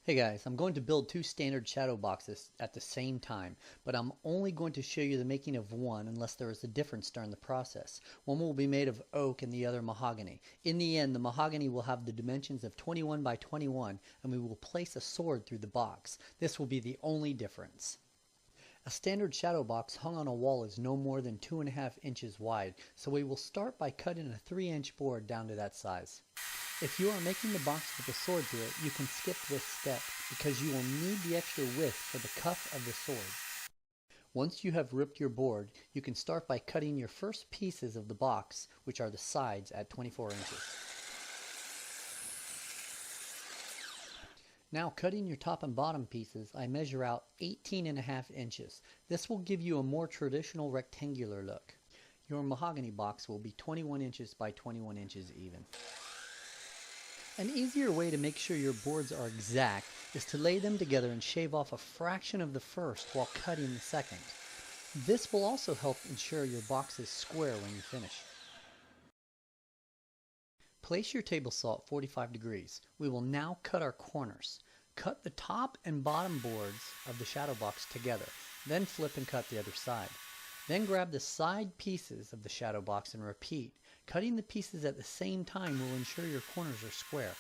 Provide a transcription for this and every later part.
Hey guys, I'm going to build two standard shadow boxes at the same time, but I'm only going to show you the making of one unless there is a difference during the process. One will be made of oak and the other mahogany. In the end, the mahogany will have the dimensions of 21 by 21 and we will place a sword through the box. This will be the only difference. A standard shadow box hung on a wall is no more than 2.5 inches wide, so we will start by cutting a 3-inch board down to that size. If you are making the box with a sword through it, you can skip this step because you will need the extra width for the cuff of the sword. Once you have ripped your board, you can start by cutting your first pieces of the box, which are the sides, at 24 inches. Now cutting your top and bottom pieces, I measure out 18.5 inches. This will give you a more traditional rectangular look. Your mahogany box will be 21 inches by 21 inches even. An easier way to make sure your boards are exact is to lay them together and shave off a fraction of the first while cutting the second. This will also help ensure your box is square when you finish. Place your table saw at 45 degrees. We will now cut our corners. Cut the top and bottom boards of the shadow box together, then flip and cut the other side. Then grab the side pieces of the shadow box and repeat. Cutting the pieces at the same time will ensure your corners are square.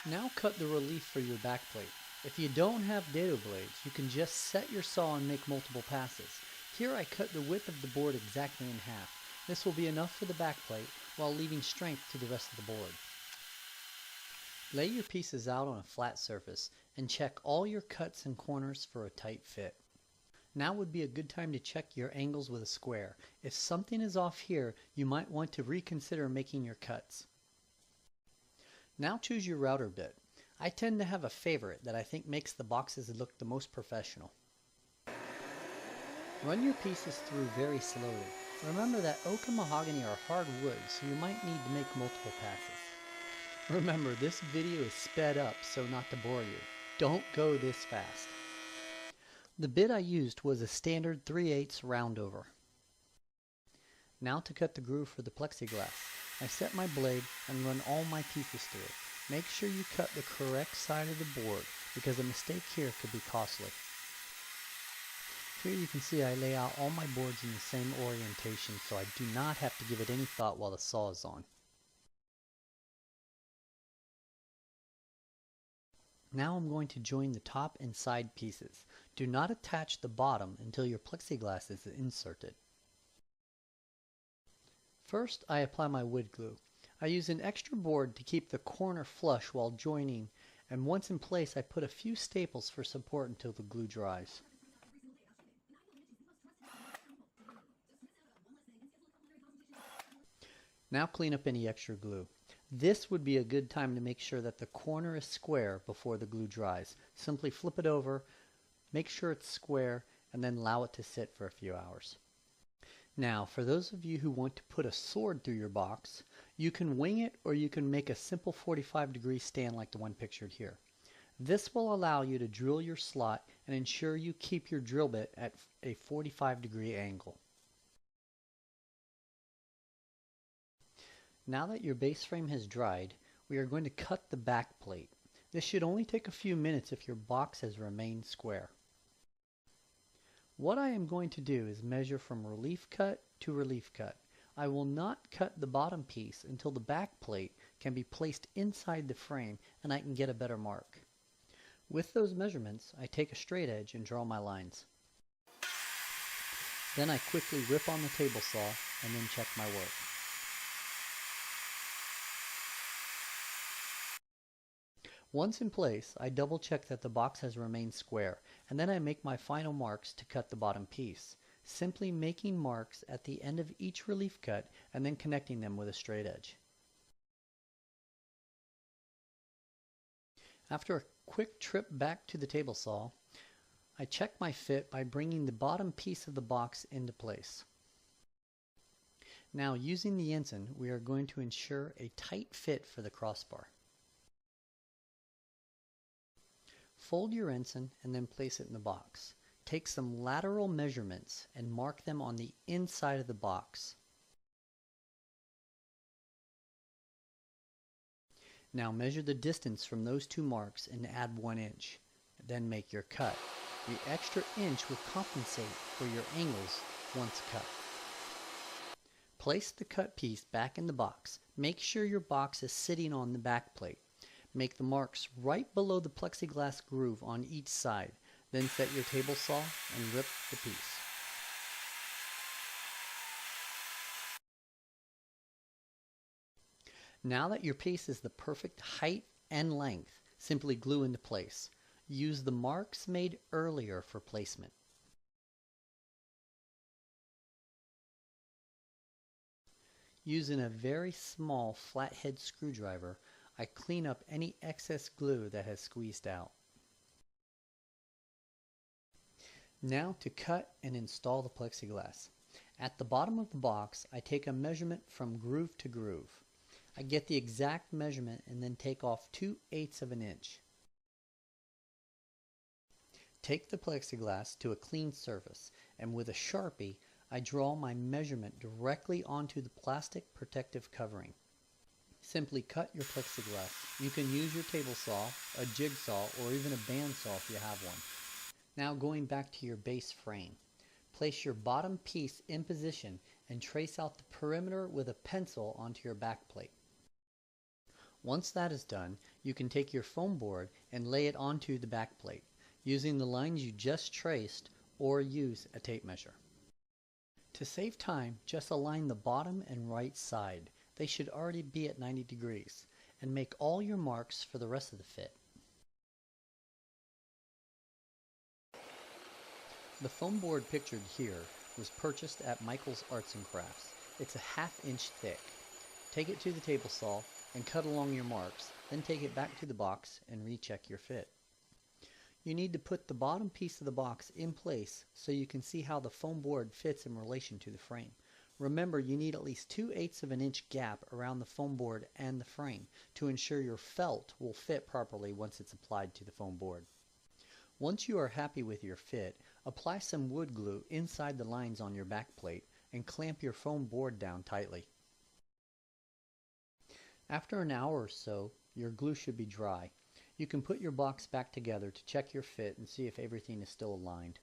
Now cut the relief for your back plate. If you don't have dado blades, you can just set your saw and make multiple passes. Here I cut the width of the board exactly in half. This will be enough for the back plate while leaving strength to the rest of the board. Lay your pieces out on a flat surface and check all your cuts and corners for a tight fit. Now would be a good time to check your angles with a square. If something is off here, you might want to reconsider making your cuts. Now choose your router bit. I tend to have a favorite that I think makes the boxes look the most professional. Run your pieces through very slowly. Remember that oak and mahogany are hard wood, so you might need to make multiple passes. Remember, this video is sped up so not to bore you. Don't go this fast. The bit I used was a standard 3/8 roundover. Now to cut the groove for the plexiglass. I set my blade and run all my pieces through. Make sure you cut the correct side of the board because a mistake here could be costly. Here you can see I lay out all my boards in the same orientation so I do not have to give it any thought while the saw is on. Now I'm going to join the top and side pieces. Do not attach the bottom until your plexiglass is inserted. First, I apply my wood glue. I use an extra board to keep the corner flush while joining, and once in place I put a few staples for support until the glue dries. Now clean up any extra glue. This would be a good time to make sure that the corner is square before the glue dries. Simply flip it over, make sure it's square, and then allow it to sit for a few hours. Now, for those of you who want to put a sword through your box, you can wing it or you can make a simple 45-degree stand like the one pictured here. This will allow you to drill your slot and ensure you keep your drill bit at a 45-degree angle. Now that your base frame has dried, we are going to cut the back plate. This should only take a few minutes if your box has remained square. What I am going to do is measure from relief cut to relief cut. I will not cut the bottom piece until the back plate can be placed inside the frame and I can get a better mark. With those measurements, I take a straight edge and draw my lines. Then I quickly rip on the table saw and then check my work. Once in place, I double check that the box has remained square, and then I make my final marks to cut the bottom piece, simply making marks at the end of each relief cut and then connecting them with a straight edge. After a quick trip back to the table saw, I check my fit by bringing the bottom piece of the box into place. Now, using the ensign, we are going to ensure a tight fit for the crossbar. Fold your ensign and then place it in the box. take some lateral measurements and mark them on the inside of the box. Now measure the distance from those two marks and add 1 inch. Then make your cut. The extra inch will compensate for your angles once cut. Place the cut piece back in the box. Make sure your box is sitting on the back plate. Make the marks right below the plexiglass groove on each side. Then set your table saw and rip the piece. Now that your piece is the perfect height and length, simply glue into place. Use the marks made earlier for placement. Using a very small flathead screwdriver, I clean up any excess glue that has squeezed out. Now to cut and install the plexiglass. At the bottom of the box, I take a measurement from groove to groove. I get the exact measurement and then take off 2/8 of an inch. Take the plexiglass to a clean surface and with a Sharpie, I draw my measurement directly onto the plastic protective covering. Simply cut your plexiglass. You can use your table saw, a jigsaw, or even a bandsaw if you have one. Now going back to your base frame. Place your bottom piece in position and trace out the perimeter with a pencil onto your back plate. Once that is done, you can take your foam board and lay it onto the back plate, using the lines you just traced, or use a tape measure. To save time, just align the bottom and right side. They should already be at 90 degrees, and make all your marks for the rest of the fit. The foam board pictured here was purchased at Michael's Arts and Crafts. It's a 1/2 inch thick. Take it to the table saw and cut along your marks, then take it back to the box and recheck your fit. You need to put the bottom piece of the box in place so you can see how the foam board fits in relation to the frame. Remember, you need at least 2/8 of an inch gap around the foam board and the frame to ensure your felt will fit properly once it's applied to the foam board. Once you are happy with your fit, apply some wood glue inside the lines on your back plate and clamp your foam board down tightly. After an hour or so, your glue should be dry. You can put your box back together to check your fit and see if everything is still aligned.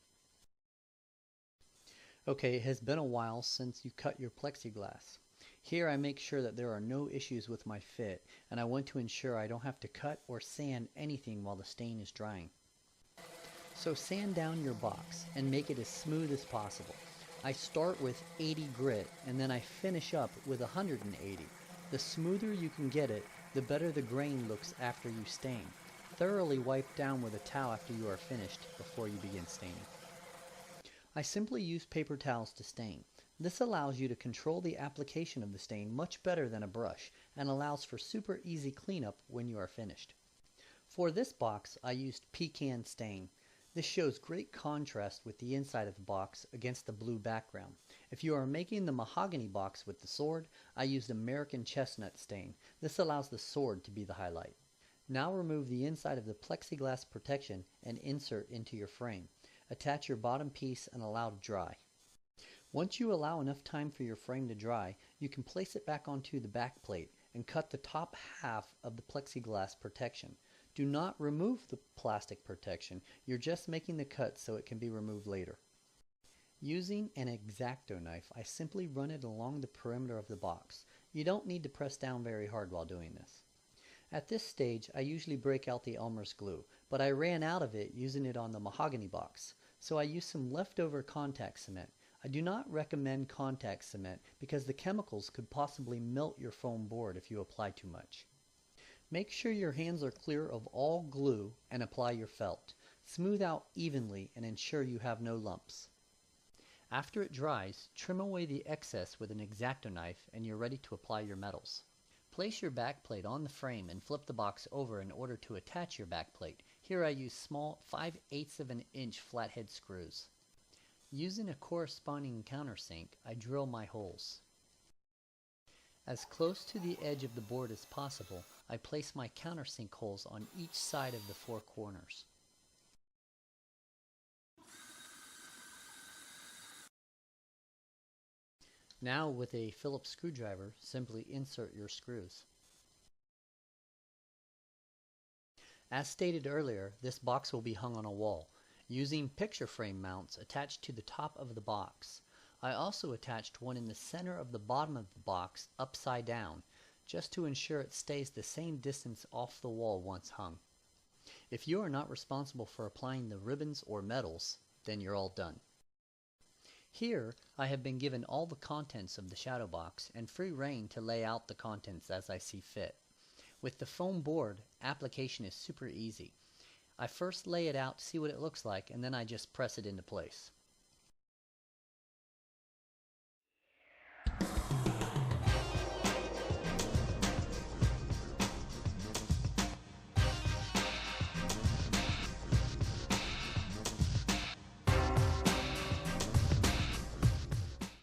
Okay, it has been a while since you cut your plexiglass. Here I make sure that there are no issues with my fit, and I want to ensure I don't have to cut or sand anything while the stain is drying. So sand down your box and make it as smooth as possible. I start with 80 grit and then I finish up with 180. The smoother you can get it, the better the grain looks after you stain. Thoroughly wipe down with a towel after you are finished before you begin staining. I simply use paper towels to stain. This allows you to control the application of the stain much better than a brush and allows for super easy cleanup when you are finished. For this box, I used pecan stain. This shows great contrast with the inside of the box against the blue background. If you are making the mahogany box with the sword, I used American chestnut stain. This allows the sword to be the highlight. Now remove the inside of the plexiglass protection and insert into your frame. Attach your bottom piece and allow to dry. Once you allow enough time for your frame to dry, you can place it back onto the back plate and cut the top half of the plexiglass protection. Do not remove the plastic protection, you're just making the cut so it can be removed later. Using an X-Acto knife, I simply run it along the perimeter of the box. You don't need to press down very hard while doing this. At this stage, I usually break out the Elmer's glue, but I ran out of it using it on the mahogany box, so I used some leftover contact cement. I do not recommend contact cement because the chemicals could possibly melt your foam board if you apply too much. Make sure your hands are clear of all glue and apply your felt. Smooth out evenly and ensure you have no lumps. After it dries, trim away the excess with an X-Acto knife and you're ready to apply your metals. Place your back plate on the frame and flip the box over in order to attach your back plate. Here I use small 5/8 of an inch flathead screws. Using a corresponding countersink, I drill my holes. As close to the edge of the board as possible, I place my countersink holes on each side of the 4 corners. Now with a Phillips screwdriver, simply insert your screws. As stated earlier, this box will be hung on a wall, using picture frame mounts attached to the top of the box. I also attached one in the center of the bottom of the box upside down, just to ensure it stays the same distance off the wall once hung. If you are not responsible for applying the ribbons or metals, then you're all done. Here, I have been given all the contents of the shadow box and free rein to lay out the contents as I see fit. With the foam board, application is super easy. I first lay it out to see what it looks like, and then I just press it into place.